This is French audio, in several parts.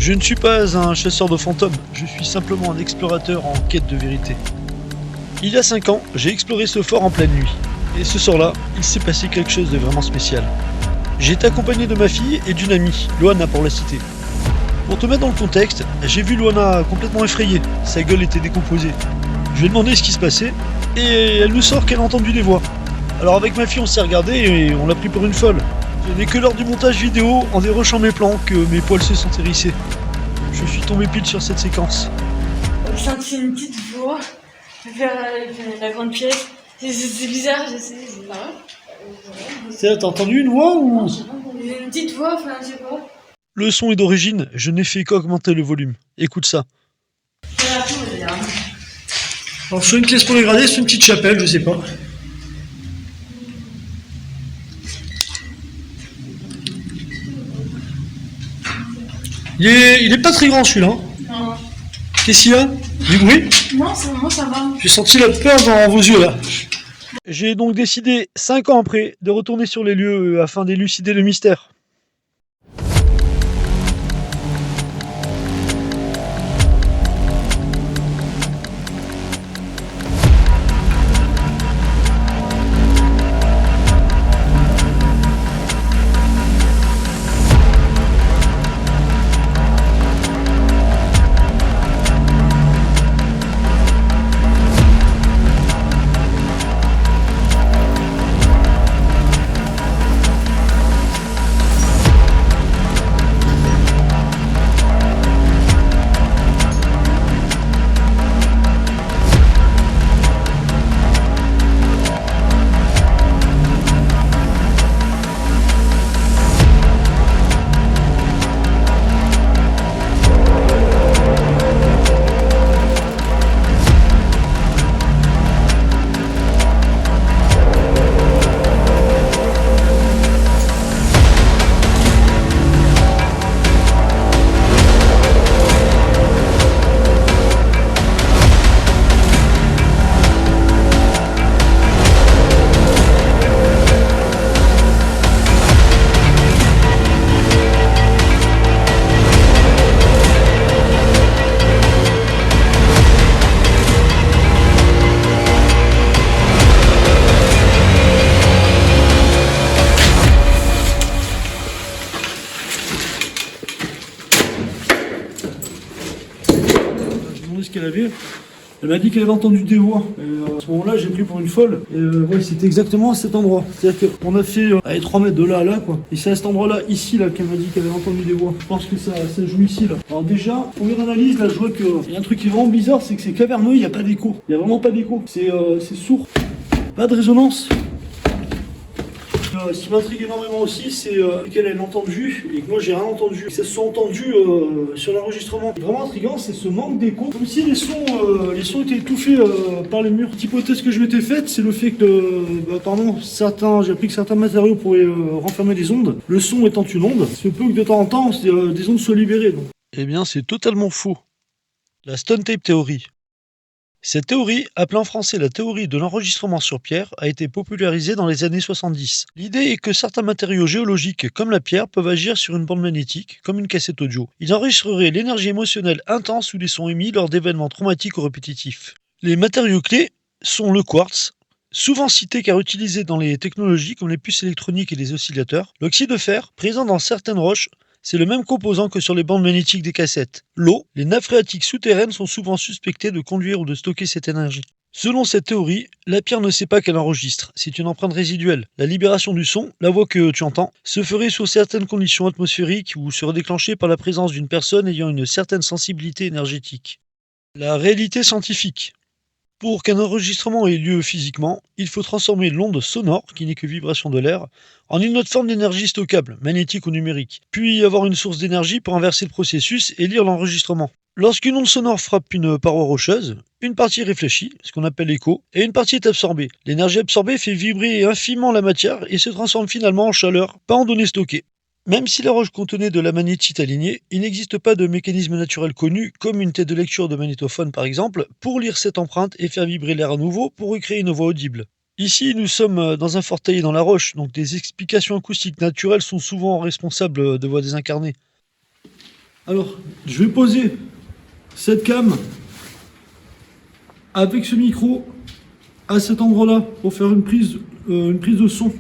Je ne suis pas un chasseur de fantômes, je suis simplement un explorateur en quête de vérité. Il y a 5 ans, j'ai exploré ce fort en pleine nuit. Et ce soir-là, il s'est passé quelque chose de vraiment spécial. J'ai été accompagné de ma fille et d'une amie, Loana pour la citer. Pour te mettre dans le contexte, j'ai vu Loana complètement effrayée, sa gueule était décomposée. Je lui ai demandé ce qui se passait, et elle nous sort qu'elle a entendu des voix. Alors avec ma fille on s'est regardé et on l'a pris pour une folle. Ce n'est que lors du montage vidéo, en dérochant mes plans, que mes poils se sont hérissés. Je suis tombé pile sur cette séquence. J'ai senti une petite voix vers la grande pièce. C'est bizarre, je sais, c'est pas. T'as entendu une voix ou... Non, j'ai pas entendu. Une petite voix, enfin, je sais pas. Le son est d'origine, je n'ai fait qu'augmenter le volume. Écoute ça. C'est la tour, déjà. Alors soit une pièce pour dégrader, soit une petite chapelle, je sais pas. Il est pas très grand celui-là. Non, Qu'est-ce qu'il y a? Du bruit? non, moi ça va. J'ai senti la peur dans vos yeux là. J'ai donc décidé, 5 ans après, de retourner sur les lieux afin d'élucider le mystère. Ce qu'elle avait. Elle m'a dit qu'elle avait entendu des voix. Et à ce moment-là, j'ai pris pour une folle. Et ouais, c'était exactement à cet endroit. C'est-à-dire qu'on a fait 3 mètres de là à là, quoi. Et c'est à cet endroit-là, ici, là, qu'elle m'a dit qu'elle avait entendu des voix. Je pense que ça joue ici, là. Alors déjà, première analyse, là, je vois qu'il y a un truc qui est vraiment bizarre, c'est que c'est caverneux, il n'y a pas d'écho. Il n'y a vraiment pas d'écho. C'est sourd. Pas de résonance. Ce qui m'intrigue énormément aussi, c'est qu'elle a entendu et que moi j'ai rien entendu. Ça se sont entendus sur l'enregistrement. Vraiment intriguant, c'est ce manque d'écho. Comme si les sons étaient étouffés par les murs. L'hypothèse que je m'étais faite, c'est le fait que, j'ai appris que certains matériaux pourraient renfermer des ondes. Le son étant une onde, il se peut que de temps en temps, des ondes soient libérées. Donc. Eh bien, c'est totalement faux. La Stone Tape Theory. Cette théorie, appelée en français la théorie de l'enregistrement sur pierre, a été popularisée dans les années 70. L'idée est que certains matériaux géologiques comme la pierre peuvent agir sur une bande magnétique, comme une cassette audio. Ils enregistreraient l'énergie émotionnelle intense ou les sons émis lors d'événements traumatiques ou répétitifs. Les matériaux clés sont le quartz, souvent cité car utilisé dans les technologies comme les puces électroniques et les oscillateurs, l'oxyde de fer, présent dans certaines roches. C'est le même composant que sur les bandes magnétiques des cassettes. L'eau, les nappes phréatiques souterraines sont souvent suspectées de conduire ou de stocker cette énergie. Selon cette théorie, la pierre ne sait pas qu'elle enregistre, c'est une empreinte résiduelle. La libération du son, la voix que tu entends, se ferait sous certaines conditions atmosphériques ou serait déclenchée par la présence d'une personne ayant une certaine sensibilité énergétique. La réalité scientifique. Pour qu'un enregistrement ait lieu physiquement, il faut transformer l'onde sonore, qui n'est que vibration de l'air, en une autre forme d'énergie stockable, magnétique ou numérique, puis avoir une source d'énergie pour inverser le processus et lire l'enregistrement. Lorsqu'une onde sonore frappe une paroi rocheuse, une partie réfléchit, ce qu'on appelle l'écho, et une partie est absorbée. L'énergie absorbée fait vibrer infiniment la matière et se transforme finalement en chaleur, pas en données stockées. Même si la roche contenait de la magnétite alignée, il n'existe pas de mécanisme naturel connu, comme une tête de lecture de magnétophone par exemple, pour lire cette empreinte et faire vibrer l'air à nouveau pour recréer une voix audible. Ici, nous sommes dans un fort taillé dans la roche, donc des explications acoustiques naturelles sont souvent responsables de voix désincarnées. Alors, je vais poser cette cam avec ce micro à cet endroit-là pour faire une prise de son.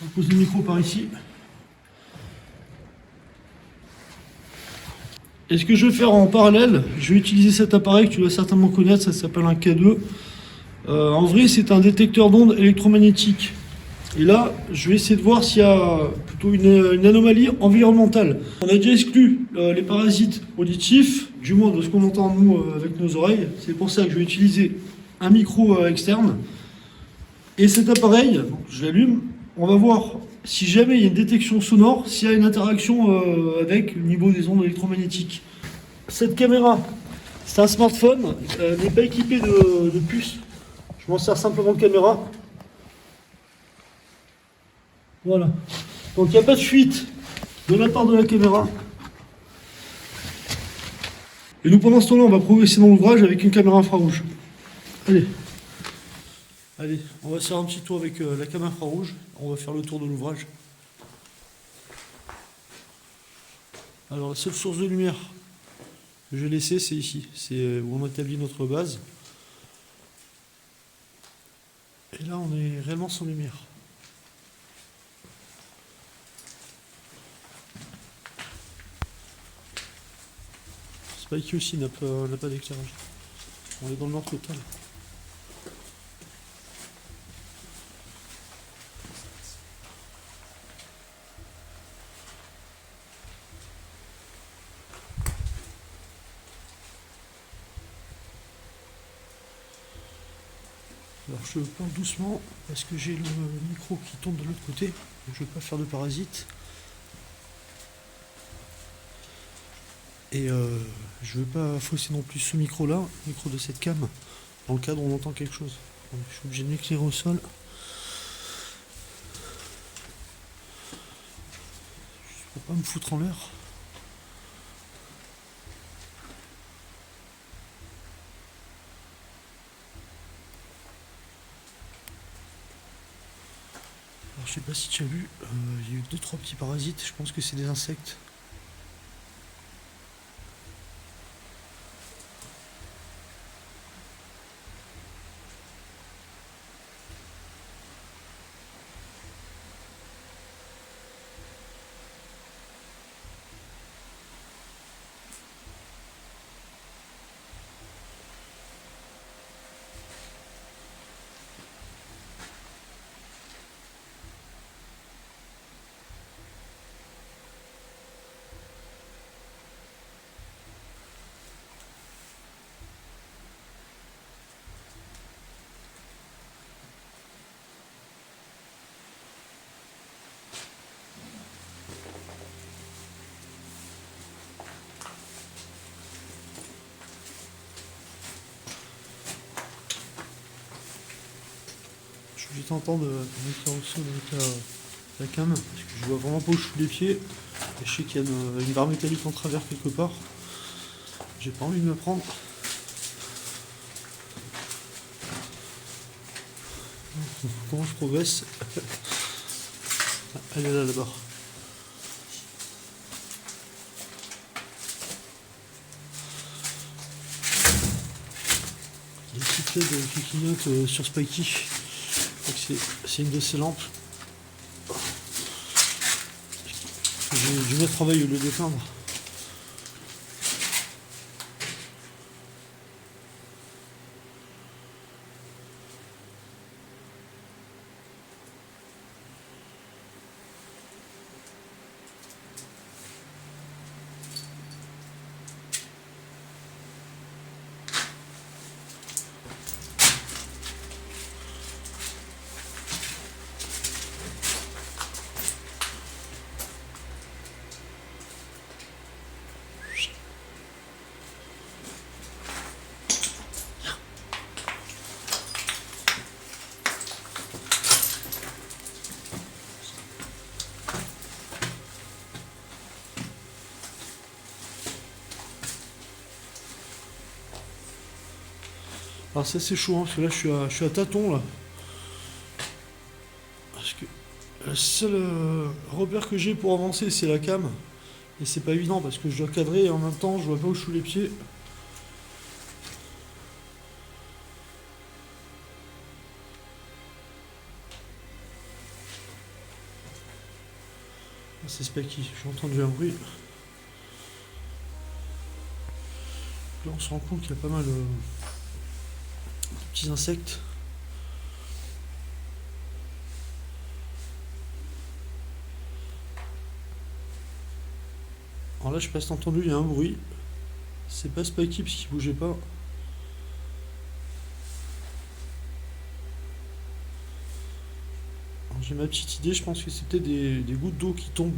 On pose le micro par ici. Et ce que je vais faire en parallèle, je vais utiliser cet appareil que tu dois certainement connaître, ça s'appelle un K2. En vrai, c'est un détecteur d'ondes électromagnétiques. Et là, je vais essayer de voir s'il y a plutôt une anomalie environnementale. On a déjà exclu les parasites auditifs, du moins de ce qu'on entend nous avec nos oreilles. C'est pour ça que je vais utiliser un micro externe. Et cet appareil, je l'allume, on va voir si jamais il y a une détection sonore, s'il y a une interaction avec le niveau des ondes électromagnétiques. Cette caméra, c'est un smartphone, n'est pas équipé de puce. Je m'en sers simplement de caméra. Voilà. Donc il n'y a pas de fuite de la part de la caméra. Et nous, pendant ce temps-là, on va progresser dans l'ouvrage avec une caméra infrarouge. Allez. Allez, on va faire un petit tour avec la caméra infrarouge. On va faire le tour de l'ouvrage. Alors, la seule source de lumière que je vais laisser, c'est ici. C'est où on établit notre base. Et là, on est réellement sans lumière. Spikey aussi n'a pas d'éclairage. On est dans le noir total. Alors je parle doucement parce que j'ai le micro qui tombe de l'autre côté, donc je ne veux pas faire de parasite. Et je ne veux pas fausser non plus ce micro-là, le micro de cette cam, dans le cas où on entend quelque chose. Donc, je suis obligé de m'éclairer au sol. Juste pour pas me foutre en l'air. Alors je sais pas si tu as vu, il y a eu 2-3 petits parasites, je pense que c'est des insectes. Je vais t'entendre mettre au sol avec la cam, parce que je vois vraiment pas où je fous les pieds. Et je sais qu'il y a une barre métallique en travers quelque part. J'ai pas envie de me prendre. Comment je progresse? Elle est là d'abord. Il y a une petite LED qui clignote sur Spikey. C'est une de ces lampes. J'ai dû mettre travail au lieu de l'éteindre. Alors ça c'est chaud, hein, parce que là je suis à tâtons là. Parce que le seul repère que j'ai pour avancer c'est la cam. Et c'est pas évident parce que je dois cadrer et en même temps je vois pas où je fous les pieds. Ah, c'est Spaki, j'ai entendu un bruit. Là on se rend compte qu'il y a pas mal de petits insectes. Alors là je sais pas si t'as entendu, il y a un bruit. C'est pas Spaki parce qu'il bougeait pas. J'ai ma petite idée, je pense que c'est peut-être des gouttes d'eau qui tombent.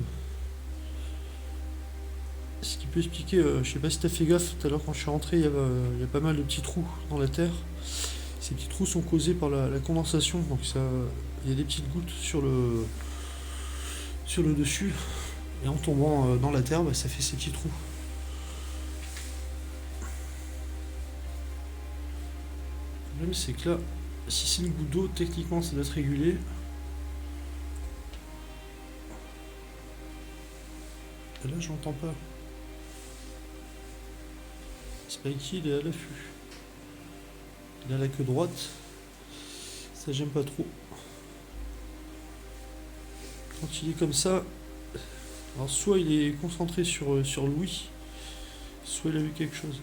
Ce qui peut expliquer, je sais pas si t'as fait gaffe, tout à l'heure quand je suis rentré, il y a pas mal de petits trous dans la terre. Ces petits trous sont causés par la condensation, donc il y a des petites gouttes sur le dessus. Et en tombant dans la terre, ça fait ces petits trous. Le problème c'est que là, si c'est une goutte d'eau, techniquement ça doit être régulé. Et là, je l'entends pas. Spaki, il est à l'affût. Il a la queue droite. Ça, j'aime pas trop. Quand il est comme ça, alors soit il est concentré sur Louis, soit il a vu quelque chose.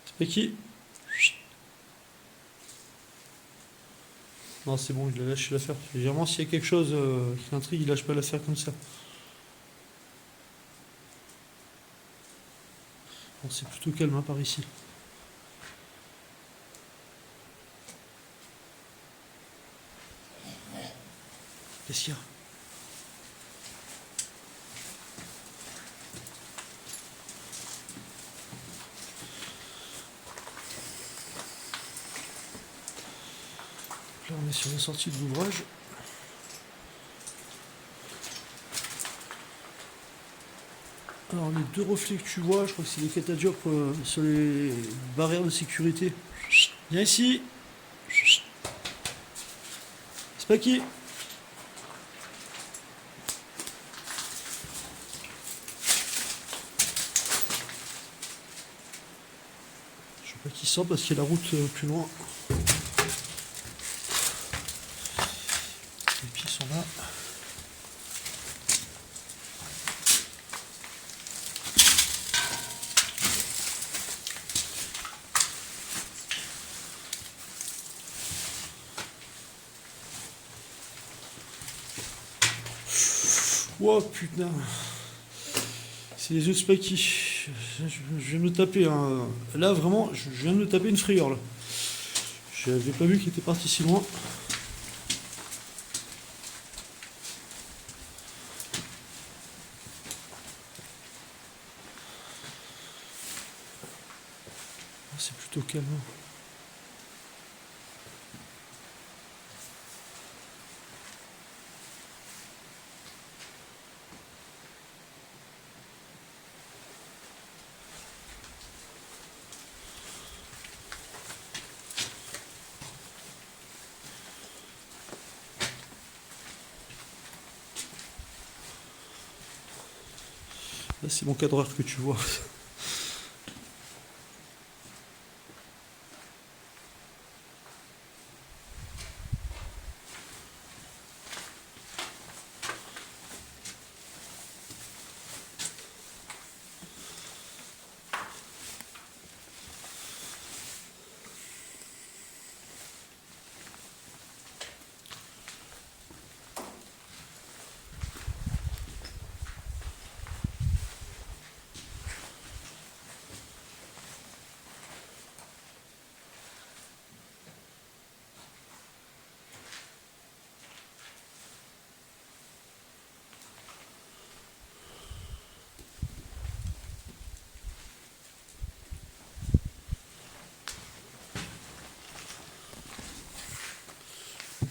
Spaki. Non, c'est bon, il a lâché l'affaire. Généralement, s'il y a quelque chose qui l'intrigue, il lâche pas l'affaire comme ça. Bon, c'est plutôt calme hein, par ici. Qu'est-ce qu'il y a? Là, on est sur la sortie de l'ouvrage. Alors, les deux reflets que tu vois, je crois que c'est les catadioptres sur les barrières de sécurité. Viens ici. Spaki. Je veux pas qu'il sorte parce qu'il y a la route plus loin. Les pieds sont là. Oh putain. C'est les œufs de Spaki. Je viens de me taper un... Là vraiment, je viens de me taper une frayeur là. J'avais pas vu qu'il était parti si loin. C'est plutôt calme. Là, c'est mon cadreur que tu vois.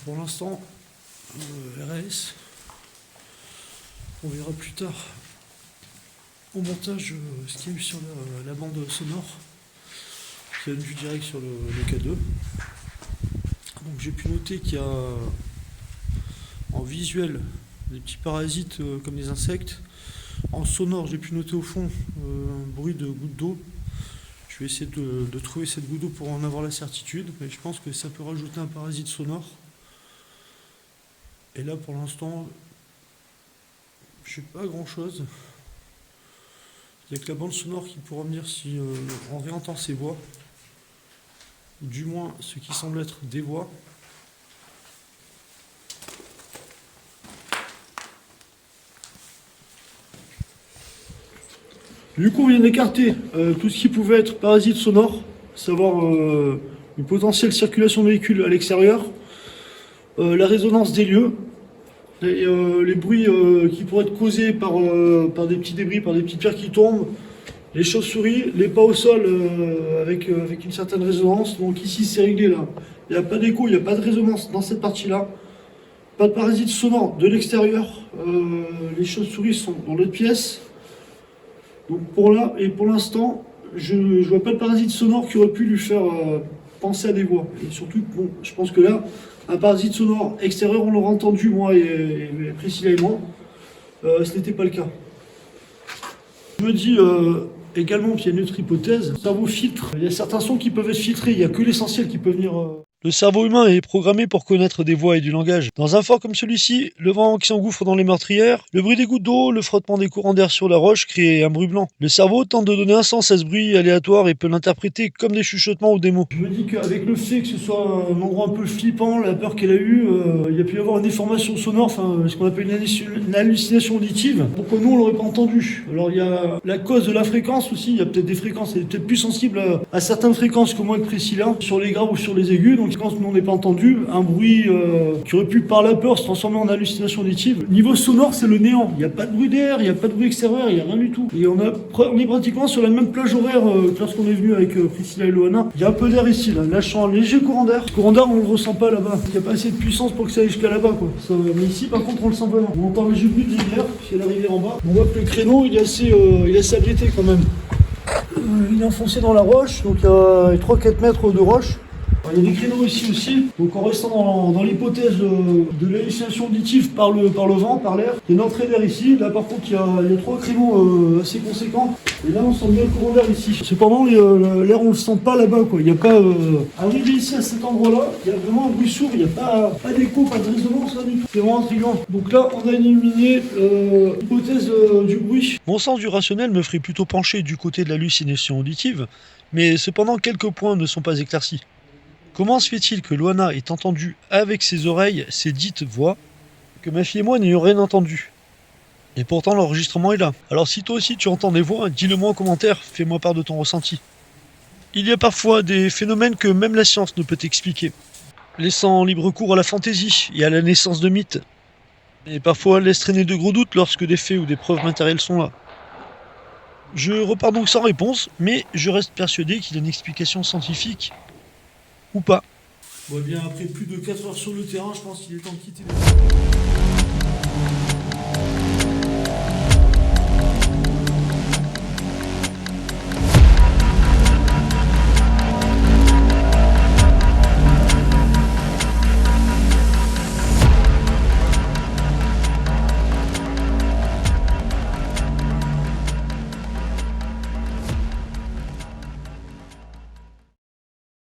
pour l'instant, RS. On verra plus tard au montage ce qu'il y a eu sur la bande sonore. Il y a une vue directe sur le K2. Donc j'ai pu noter qu'il y a en visuel des petits parasites comme des insectes. En sonore, j'ai pu noter au fond un bruit de goutte d'eau. Je vais essayer de trouver cette goutte d'eau pour en avoir la certitude, mais je pense que ça peut rajouter un parasite sonore. Et là, pour l'instant, je sais pas grand chose. Il n'y a que la bande sonore qui pourra me dire si on réentend ces voix, ou du moins ce qui semble être des voix. Du coup, on vient d'écarter tout ce qui pouvait être parasite sonore, savoir une potentielle circulation de véhicules à l'extérieur, la résonance des lieux, les bruits qui pourraient être causés par des petits débris, par des petites pierres qui tombent, les chauves-souris, les pas au sol avec une certaine résonance. Donc ici, c'est réglé là. Il n'y a pas d'écho, il n'y a pas de résonance dans cette partie-là. Pas de parasite sonore de l'extérieur. Les chauves-souris sont dans l'autre pièce. Donc pour l'instant, je ne vois pas de parasite sonore qui aurait pu lui faire penser à des voix. Et surtout, bon, je pense que là, un parasite sonore extérieur, on l'aurait entendu, moi et Priscilla et moi. Ce n'était pas le cas. Je me dis également qu'il y a une autre hypothèse. Le cerveau filtre. Il y a certains sons qui peuvent être filtrés. Il n'y a que l'essentiel qui peut venir... Le cerveau humain est programmé pour connaître des voix et du langage. Dans un fort comme celui-ci, le vent qui s'engouffre dans les meurtrières, le bruit des gouttes d'eau, le frottement des courants d'air sur la roche crée un bruit blanc. Le cerveau tente de donner un sens à ce bruit aléatoire et peut l'interpréter comme des chuchotements ou des mots. Je me dis qu'avec le fait que ce soit un endroit un peu flippant, la peur qu'elle a eue, il y a pu y avoir une déformation sonore, enfin ce qu'on appelle une hallucination auditive. Pourquoi nous on l'aurait pas entendu? Alors il y a la cause de la fréquence aussi, il y a peut-être des fréquences, elle est peut-être plus sensible à certaines fréquences que moi avec Priscilla, sur les graves ou sur les aigus. Donc quand nous on n'est pas entendu, un bruit qui aurait pu par la peur se transformer en hallucination auditive. Niveau sonore, c'est le néant. Il n'y a pas de bruit d'air, il n'y a pas de bruit extérieur, il n'y a rien du tout. Et on est pratiquement sur la même plage horaire que lorsqu'on est venu avec Priscilla et Loana. Il y a un peu d'air ici, là. Là, je sens un léger courant d'air. Ce courant d'air, on ne le ressent pas là-bas. Il n'y a pas assez de puissance pour que ça aille jusqu'à là-bas, quoi. Mais ici, par contre, on le sent vraiment. On entend le léger bruit de rivière, c'est la rivière en bas. On voit que le créneau, il est assez abriété quand même. Il est enfoncé dans la roche, donc il y a 3-4 mètres de roche. Il y a des créneaux ici aussi, donc en restant dans l'hypothèse de l'hallucination auditive par le vent, par l'air, il y a une entrée d'air ici, là par contre il y a 3 créneaux assez conséquents, et là on sent bien le courant d'air ici. Cependant l'air on le sent pas là-bas, quoi. Il n'y a pas, arrivé ici à cet endroit-là, il y a vraiment un bruit sourd, il n'y a pas d'écho, pas de résonance là du tout. C'est vraiment intriguant. Donc là on a éliminé l'hypothèse du bruit. Mon sens du rationnel me ferait plutôt pencher du côté de l'hallucination auditive, mais cependant quelques points ne sont pas éclaircis. Comment se fait-il que Loana ait entendu avec ses oreilles ces dites voix, que ma fille et moi n'ayons rien entendu? Et pourtant l'enregistrement est là. Alors si toi aussi tu entends des voix, dis-le moi en commentaire, fais-moi part de ton ressenti. Il y a parfois des phénomènes que même la science ne peut expliquer, laissant libre cours à la fantaisie et à la naissance de mythes. Et parfois laisse traîner de gros doutes lorsque des faits ou des preuves matérielles sont là. Je repars donc sans réponse, mais je reste persuadé qu'il y a une explication scientifique. Ou pas. Bon, eh bien, après plus de 4 heures sur le terrain, je pense qu'il est temps de quitter.